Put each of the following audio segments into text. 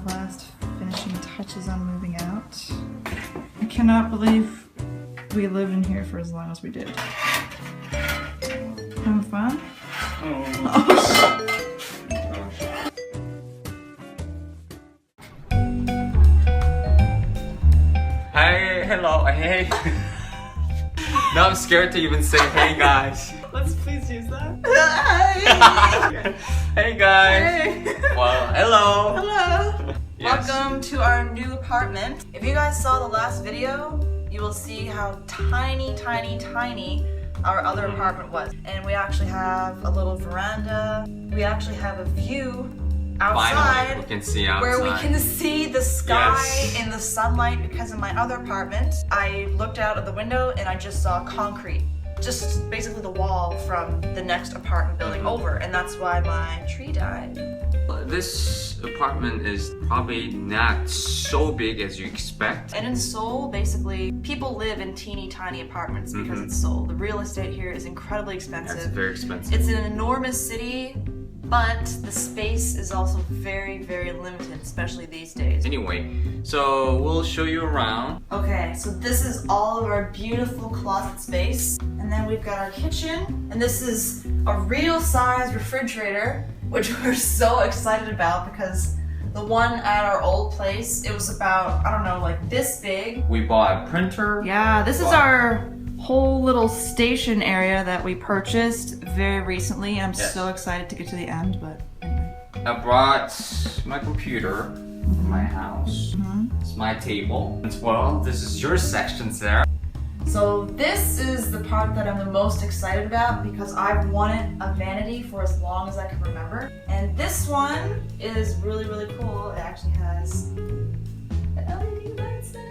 last finishing touches on moving out. I cannot believe we lived in here for as long as we did. Having fun? Hey, hello, hey. Now I'm scared to even say hey guys. Let's please use that. Hey guys. Hey. Well, hello. Hello. Yes. Welcome to our new apartment. If you guys saw the last video, you will see how tiny our other apartment was. And we actually have a little veranda. We actually have a view outside. Finally, we can see outside. Where we can see the sky in the sunlight, because in my other apartment, I looked out of the window and I just saw concrete. Just basically the wall from the next apartment building over, and that's why my tree died. This apartment is probably not so big as you expect. And in Seoul, basically, people live in teeny tiny apartments because it's Seoul. The real estate here is incredibly expensive. It's very expensive. It's an enormous city, but the space is also very limited, especially these days. Anyway, so we'll show you around. Okay, so this is all of our beautiful closet space. And then we've got our kitchen, and this is a real size refrigerator, which we're so excited about because the one at our old place, it was about, I don't know, like this big. We bought a printer. Yeah, this is our whole little station area that we purchased very recently. I'm so excited to get to the end, but anyway. I brought my computer from my house. It's my table as well. This is your section, Sarah. So this is the part that I'm the most excited about because I've wanted a vanity for as long as I can remember. And this one is really cool. It actually has the LED lights in it.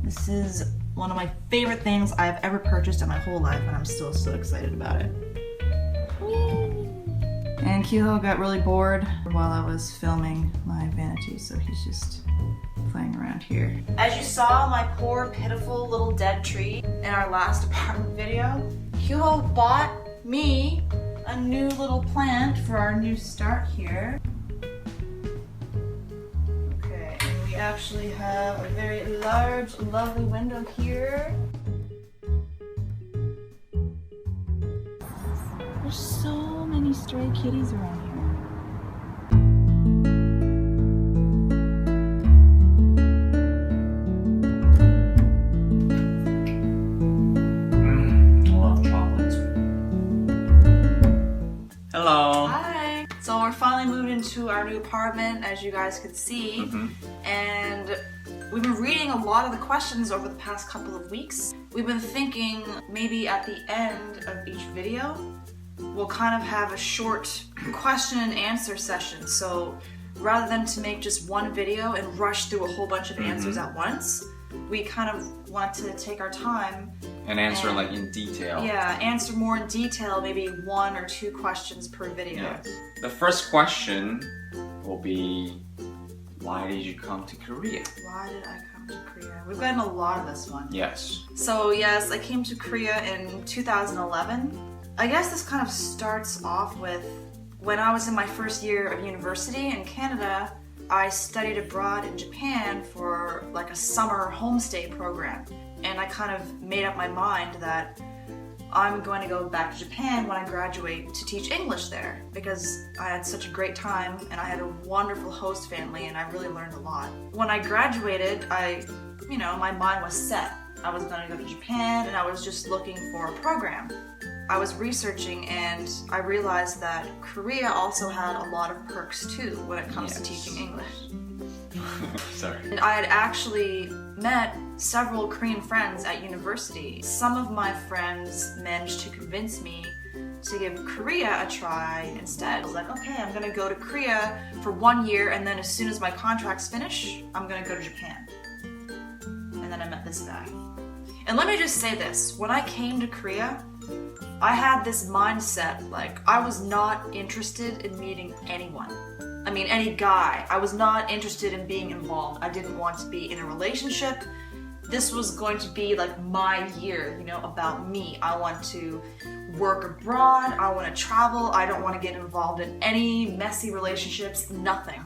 This is one of my favorite things I've ever purchased in my whole life, and I'm still so excited about it. And Kyuho got really bored while I was filming my vanity, so he's just playing around here. As you saw my poor, pitiful little dead tree in our last apartment video, Kyuho bought me a new little plant for our new start here. We actually have a very large, lovely window here. There's so many stray kitties around I love chocolates. Hello. Hi. So we're finally moved into our new apartment, as you guys could see. And we've been reading a lot of the questions over the past couple of weeks. We've been thinking maybe at the end of each video, we'll kind of have a short question and answer session. So rather than to make just one video and rush through a whole bunch of answers at once, we kind of want to take our time and answer like in detail. Yeah, answer more in detail, maybe 1 or 2 questions per video. Yes. The first question will be, why did you come to Korea? Why did I come to Korea? We've gotten a lot of this one. Yes. So yes, I came to Korea in 2011. I guess this kind of starts off with when I was in my first year of university in Canada. I studied abroad in Japan for like a summer homestay program. And I kind of made up my mind that I'm going to go back to Japan when I graduate to teach English there because I had such a great time and I had a wonderful host family and I really learned a lot. When I graduated, my mind was set. I was going to go to Japan and I was just looking for a program. I was researching and I realized that Korea also had a lot of perks too when it comes to teaching English. Sorry. And I had actually met several Korean friends at university. Some of my friends managed to convince me to give Korea a try instead. I was like, okay, I'm gonna go to Korea for 1 year, and then as soon as my contract's finish, I'm gonna go to Japan. And then I met this guy. And let me just say this, when I came to Korea, I had this mindset, like, I was not interested in meeting anyone. I mean, any guy. I was not interested in being involved. I didn't want to be in a relationship. This was going to be like my year, you know, about me. I want to work abroad, I want to travel, I don't want to get involved in any messy relationships, nothing.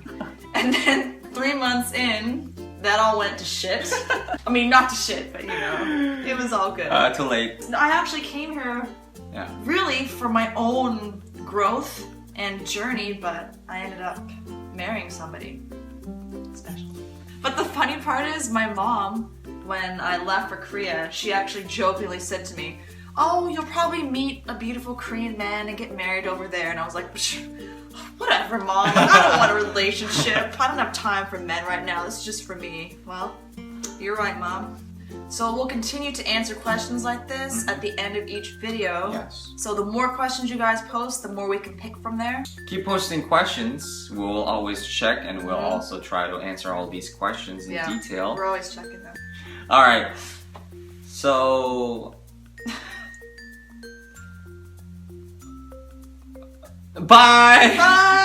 And then 3 months in, that all went to shit. I mean, not to shit, but you know, it was all good. Too late. I actually came here really for my own growth and journey, but I ended up marrying somebody special. But the funny part is, my mom, when I left for Korea, she actually jokingly said to me, oh, you'll probably meet a beautiful Korean man and get married over there. And I was like, whatever, Mom. I don't want a relationship. I don't have time for men right now. This is just for me. Well, you're right, Mom. So we'll continue to answer questions like this at the end of each video. Yes. So the more questions you guys post, the more we can pick from there. Keep posting questions. We'll always check, and we'll also try to answer all these questions in detail. We're always checking them. All right. So... Bye! Bye!